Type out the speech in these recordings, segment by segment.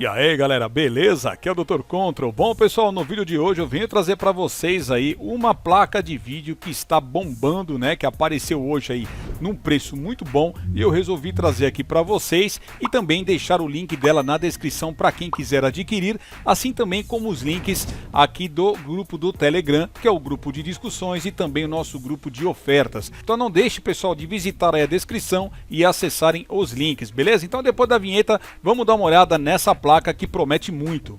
E aí galera, beleza? Aqui é o Dr. Control. Bom pessoal, no vídeo de hoje eu venho trazer para vocês aí uma placa de vídeo que está bombando, né? Que apareceu hoje aí num preço muito bom e eu resolvi trazer aqui para vocês e também deixar o link dela na descrição para quem quiser adquirir, assim também como os links aqui do grupo do Telegram, que é o grupo de discussões e também o nosso grupo de ofertas. Então não deixe pessoal de visitar aí a descrição e acessarem os links, beleza? Então depois da vinheta vamos dar uma olhada nessa placa que promete muito.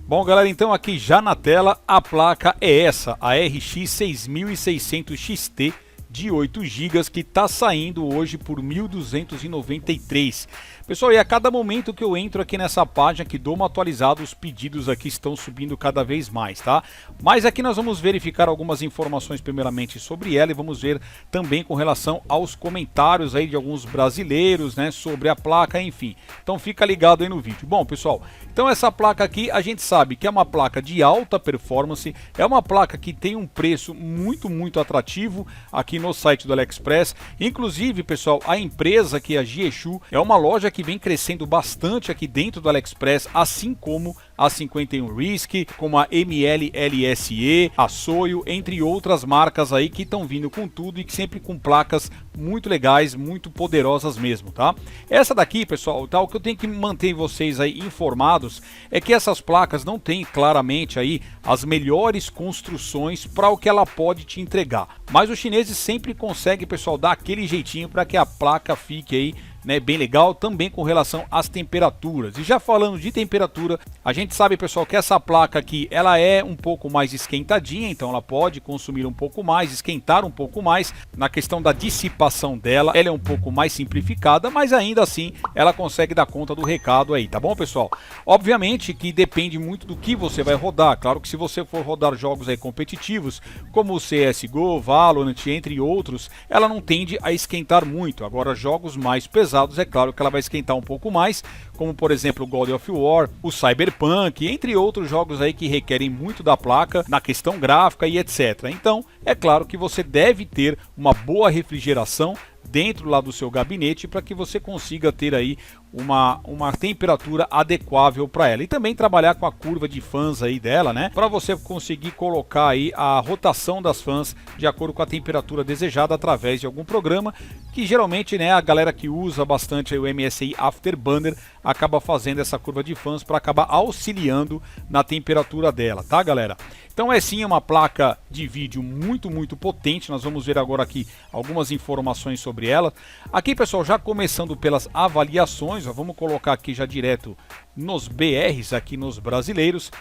Bom galera, então aqui já na tela a placa é essa, a RX 6600 XT de 8 GB que está saindo hoje por 1.293. Pessoal, e a cada momento que eu entro aqui nessa página, que dou uma atualizada, os pedidos aqui estão subindo cada vez mais, tá? Mas aqui nós vamos verificar algumas informações primeiramente sobre ela e vamos ver também com relação aos comentários aí de alguns brasileiros, né, sobre a placa, enfim. Então fica ligado aí no vídeo. Bom, pessoal, então essa placa aqui a gente sabe que é uma placa de alta performance, é uma placa que tem um preço muito atrativo aqui no site do AliExpress. Inclusive, pessoal, a empresa que é a Jieshu é uma loja que vem crescendo bastante aqui dentro do AliExpress, assim como a 51 Risk, como a MLLSE, a Soyo, entre outras marcas aí que estão vindo com tudo e que sempre com placas muito legais, muito poderosas mesmo, tá? Essa daqui, pessoal, tá, o que eu tenho que manter vocês aí informados é que essas placas não têm claramente aí as melhores construções para o que ela pode te entregar, mas os chineses sempre conseguem, pessoal, dar aquele jeitinho para que a placa fique aí, né, bem legal, também com relação às temperaturas. E já falando de temperatura, a gente sabe, pessoal, que essa placa aqui, ela é um pouco mais esquentadinha, então ela pode consumir um pouco mais, esquentar um pouco mais. Na questão da dissipação dela, ela é um pouco mais simplificada, mas ainda assim ela consegue dar conta do recado aí, tá bom, pessoal? Obviamente que depende muito do que você vai rodar. Claro que se você for rodar jogos aí competitivos, como o CSGO, Valorant, entre outros, ela não tende a esquentar muito. Agora, jogos mais pesados, é claro que ela vai esquentar um pouco mais, como por exemplo o God of War, o Cyberpunk, entre outros jogos aí que requerem muito da placa na questão gráfica e etc. Então, é claro que você deve ter uma boa refrigeração dentro lá do seu gabinete para que você consiga ter aí uma temperatura adequável para ela e também trabalhar com a curva de fãs aí dela, né, para você conseguir colocar aí a rotação das fãs de acordo com a temperatura desejada através de algum programa que geralmente, né, a galera que usa bastante aí o MSI Afterburner acaba fazendo essa curva de fãs para acabar auxiliando na temperatura dela, tá galera? Então é sim uma placa de vídeo muito potente. Nós vamos ver agora aqui algumas informações sobre ela. Aqui, pessoal, já começando pelas avaliações, ó, vamos colocar aqui já direto nos BRs, aqui nos brasileiros.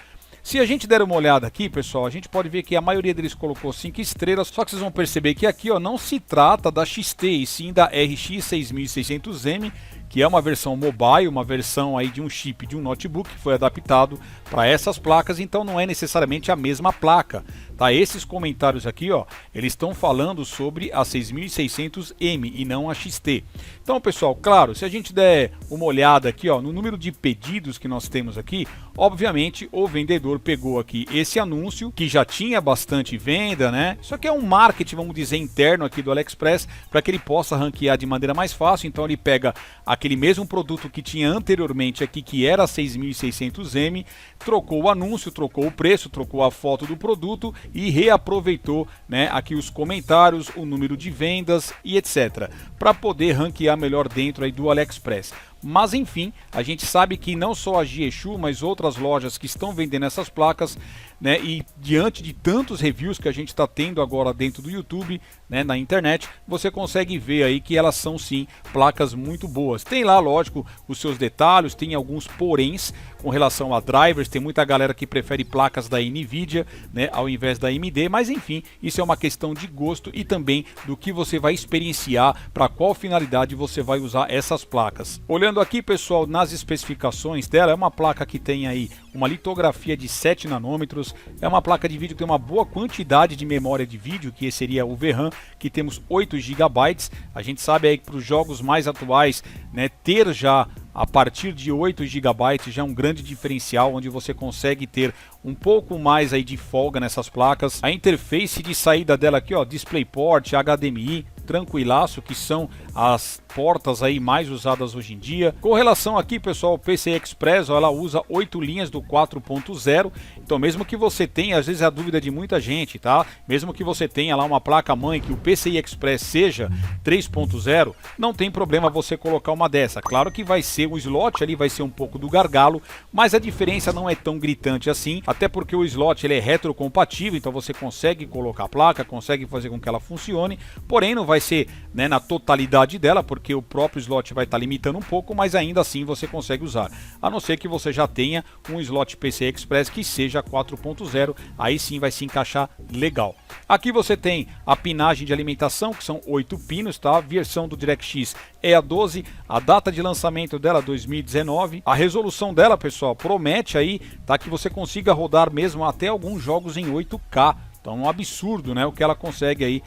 Se a gente der uma olhada aqui, pessoal, a gente pode ver que a maioria deles colocou 5 estrelas, só que vocês vão perceber que aqui, ó, não se trata da XT, e sim da RX 6600M, que é uma versão mobile, uma versão aí de um chip de um notebook que foi adaptado para essas placas, então não é necessariamente a mesma placa, tá? Esses comentários aqui, ó, eles estão falando sobre a 6600M e não a XT. Então, pessoal, claro, se a gente der uma olhada aqui, ó, no número de pedidos que nós temos aqui, obviamente o vendedor pegou aqui esse anúncio que já tinha bastante venda, né? Isso aqui é um marketing, vamos dizer, interno aqui do AliExpress para que ele possa ranquear de maneira mais fácil. Então ele pega aquele mesmo produto que tinha anteriormente aqui, que era a 6600M, trocou o anúncio, trocou o preço, trocou a foto do produto e reaproveitou, né, aqui os comentários, o número de vendas e etc, para poder ranquear melhor dentro aí do AliExpress. Mas enfim, a gente sabe que não só a Jieshu, mas outras lojas que estão vendendo essas placas, né, e diante de tantos reviews que a gente está tendo agora dentro do YouTube, né, na internet, você consegue ver aí que elas são sim placas muito boas. Tem lá, lógico, os seus detalhes, tem alguns poréns com relação a drivers, tem muita galera que prefere placas da Nvidia, né, ao invés da AMD, mas enfim, isso é uma questão de gosto e também do que você vai experienciar, para qual finalidade você vai usar essas placas. Olhando aqui, pessoal, nas especificações dela, é uma placa que tem aí uma litografia de 7 nanômetros, é uma placa de vídeo que tem uma boa quantidade de memória de vídeo, que seria o VRAM, que temos 8 GB. A gente sabe aí que para os jogos mais atuais, né, ter já a partir de 8 GB já é um grande diferencial, onde você consegue ter um pouco mais aí de folga nessas placas. A interface de saída dela aqui, ó, DisplayPort, HDMI, tranquilaço, que são as portas aí mais usadas hoje em dia. Com relação aqui, pessoal, o PCI Express, ó, ela usa 8 linhas do 4.0, então mesmo que você tenha, às vezes é a dúvida de muita gente, tá? Mesmo que você tenha lá uma placa-mãe que o PCI Express seja 3.0, não tem problema você colocar uma dessa. Claro que vai ser, o slot ali vai ser um pouco do gargalo, mas a diferença não é tão gritante assim, até porque o slot ele é retrocompatível, então você consegue colocar a placa, consegue fazer com que ela funcione, porém não vai ser, né, na totalidade dela, porque o próprio slot vai estar limitando um pouco, mas ainda assim você consegue usar, a não ser que você já tenha um slot PCI Express que seja 4.0, aí sim vai se encaixar legal. Aqui você tem a pinagem de alimentação, que são 8 pinos, tá? A versão do DirectX é a 12, a data de lançamento dela 2019, a resolução dela, pessoal, promete aí, tá, que você consiga rodar mesmo até alguns jogos em 8K, então é um absurdo, né, o que ela consegue aí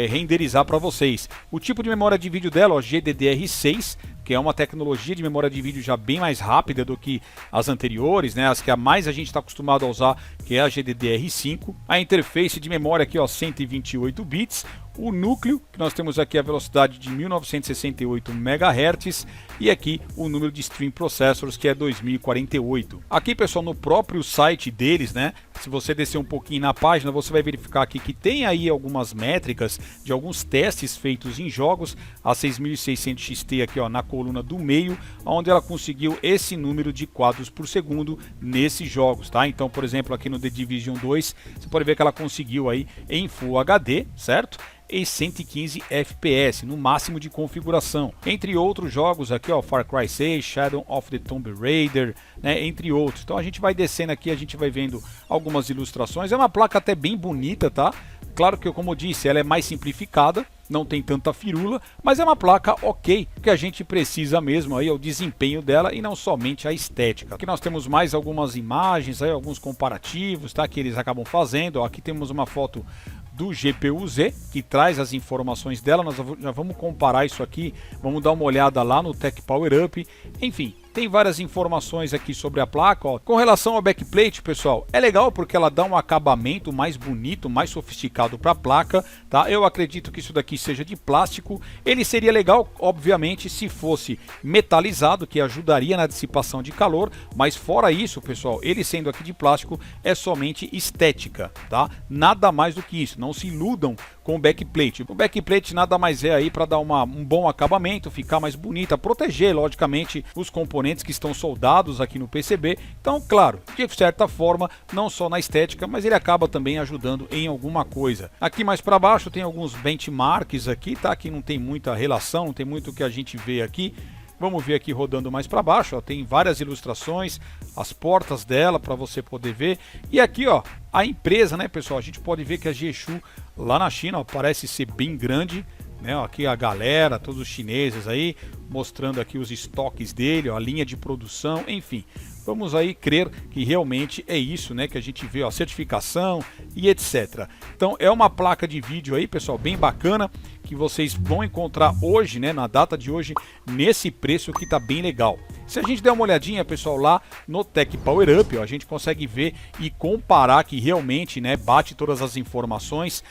renderizar para vocês. O tipo de memória de vídeo dela, ó, GDDR6, que é uma tecnologia de memória de vídeo já bem mais rápida do que as anteriores, né? As que a mais a gente está acostumado a usar, que é a GDDR5. A interface de memória aqui, ó, 128 bits. O núcleo, que nós temos aqui a velocidade de 1968 MHz, e aqui o número de stream processors, que é 2048. Aqui, pessoal, no próprio site deles, né, se você descer um pouquinho na página, você vai verificar aqui que tem aí algumas métricas de alguns testes feitos em jogos, a 6600 XT aqui, ó, na coluna do meio, onde ela conseguiu esse número de quadros por segundo nesses jogos, tá? Então, por exemplo, aqui no The Division 2, você pode ver que ela conseguiu aí em Full HD, certo? E 115 FPS no máximo de configuração, entre outros jogos aqui, ó, Far Cry 6, Shadow of the Tomb Raider, né, entre outros. Então a gente vai descendo aqui, a gente vai vendo algumas ilustrações. É uma placa até bem bonita, tá? Claro que, como eu disse, ela é mais simplificada, não tem tanta firula, mas é uma placa ok, que a gente precisa mesmo aí é o desempenho dela e não somente a estética. Aqui nós temos mais algumas imagens, aí, alguns comparativos, tá, que eles acabam fazendo. Ó, aqui temos uma foto do GPU-Z, que traz as informações dela. Nós já vamos comparar isso aqui, vamos dar uma olhada lá no Tech Power Up. Enfim, tem várias informações aqui sobre a placa, ó. Com relação ao backplate, pessoal, é legal porque ela dá um acabamento mais bonito, mais sofisticado para a placa, tá? Eu acredito que isso daqui seja de plástico. Ele seria legal, obviamente, se fosse metalizado, que ajudaria na dissipação de calor, mas fora isso, pessoal, ele sendo aqui de plástico, é somente estética, tá? Nada mais do que isso, não se iludam com o backplate. O backplate nada mais é aí para dar um bom acabamento, ficar mais bonita, proteger, logicamente, os componentes que estão soldados aqui no PCB. Então, claro, de certa forma, não só na estética, mas ele acaba também ajudando em alguma coisa. Aqui mais para baixo tem alguns benchmarks aqui, tá? Que não tem muita relação, não tem muito o que a gente vê aqui. Vamos ver aqui rodando mais para baixo, ó, tem várias ilustrações, as portas dela para você poder ver. E aqui, ó, a empresa, né, pessoal, a gente pode ver que a Jieshu lá na China, ó, parece ser bem grande, né? Ó, aqui a galera, todos os chineses aí, mostrando aqui os estoques dele, ó, a linha de produção, enfim. Vamos aí crer que realmente é isso, né, que a gente vê, ó, a certificação e etc. Então é uma placa de vídeo aí, pessoal, bem bacana, que vocês vão encontrar hoje, né, na data de hoje, nesse preço que tá bem legal. Se a gente der uma olhadinha, pessoal, lá no Tech Power Up, ó, a gente consegue ver e comparar que realmente, né, bate todas as informações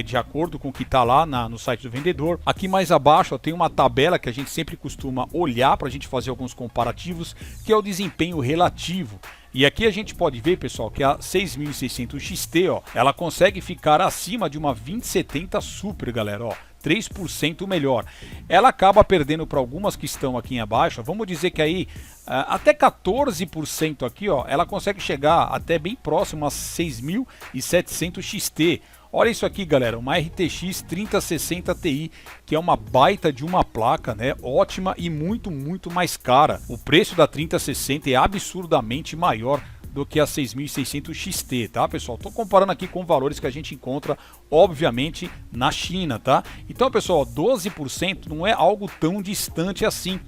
de acordo com o que está lá no site do vendedor. Aqui mais abaixo, ó, tem uma tabela que a gente sempre costuma olhar para a gente fazer alguns comparativos, que é o desempenho relativo. E aqui a gente pode ver, pessoal, que a 6600 XT, ó, ela consegue ficar acima de uma 2070 Super, galera, ó. 3% melhor. Ela acaba perdendo para algumas que estão aqui abaixo. Vamos dizer que aí até 14% aqui, ó, ela consegue chegar até bem próximo a 6700 XT. Olha isso aqui, galera, uma RTX 3060 Ti, que é uma baita de uma placa, né? Ótima e muito mais cara. O preço da 3060 é absurdamente maior do que a 6600 XT, tá, pessoal? Tô comparando aqui com valores que a gente encontra, obviamente, na China, tá? Então, pessoal, 12% não é algo tão distante assim,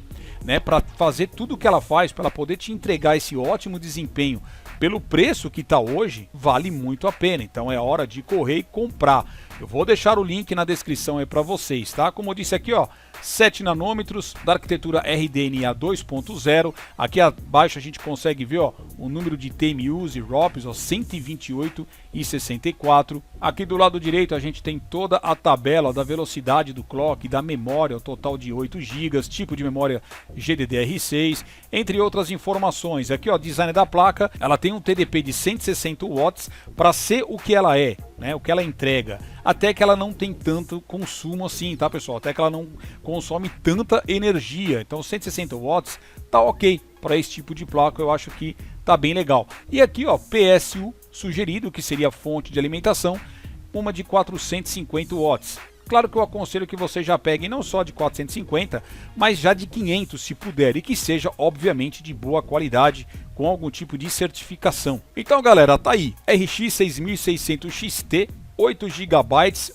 né? Para fazer tudo o que ela faz, para ela poder te entregar esse ótimo desempenho pelo preço que está hoje, vale muito a pena. Então é hora de correr e comprar. Eu vou deixar o link na descrição aí para vocês, tá? Como eu disse aqui, ó, 7 nanômetros da arquitetura RDNA 2.0. Aqui abaixo a gente consegue ver, ó, o número de TMUs e ROPs, ó, 128 e 64. Aqui do lado direito a gente tem toda a tabela da velocidade do clock, da memória, o total de 8 GB, tipo de memória GDDR6, entre outras informações. Aqui, ó, design da placa, ela tem um TDP de 160 watts para ser o que ela é, né, o que ela entrega. Até que ela não tem tanto consumo assim, tá, pessoal? Até que ela não consome tanta energia. Então 160 watts tá ok para esse tipo de placa, eu acho que tá bem legal. E aqui, ó, PSU sugerido, que seria a fonte de alimentação, uma de 450 watts. Claro que eu aconselho que você já pegue não só de 450, mas já de 500 se puder, e que seja obviamente de boa qualidade, com algum tipo de certificação. Então galera, tá aí, RX 6600 XT, 8 GB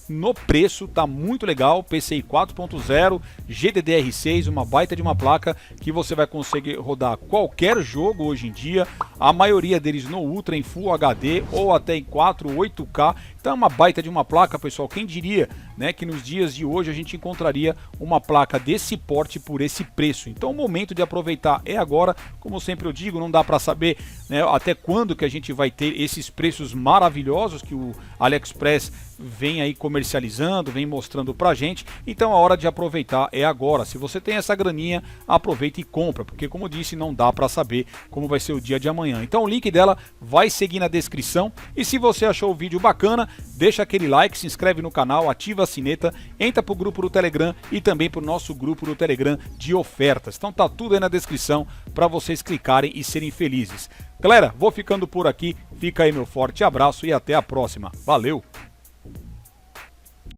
no preço, tá muito legal, PCI 4.0, GDDR6, uma baita de uma placa que você vai conseguir rodar qualquer jogo hoje em dia, a maioria deles no Ultra, em Full HD ou até em 4, 8K, então é uma baita de uma placa, pessoal. Quem diria, né, que nos dias de hoje a gente encontraria uma placa desse porte por esse preço. Então o momento de aproveitar é agora, como sempre eu digo, não dá para saber, né, até quando que a gente vai ter esses preços maravilhosos que o AliExpress vem aí comercializando, vem mostrando pra gente. Então a hora de aproveitar é agora. Se você tem essa graninha, aproveita e compra, porque como eu disse, não dá para saber como vai ser o dia de amanhã. Então o link dela vai seguir na descrição, e se você achou o vídeo bacana, deixa aquele like, se inscreve no canal, ativa a sineta, entra pro grupo do Telegram e também pro nosso grupo do Telegram de ofertas. Então tá tudo aí na descrição para vocês clicarem e serem felizes. Galera, vou ficando por aqui, fica aí meu forte abraço e até a próxima. Valeu!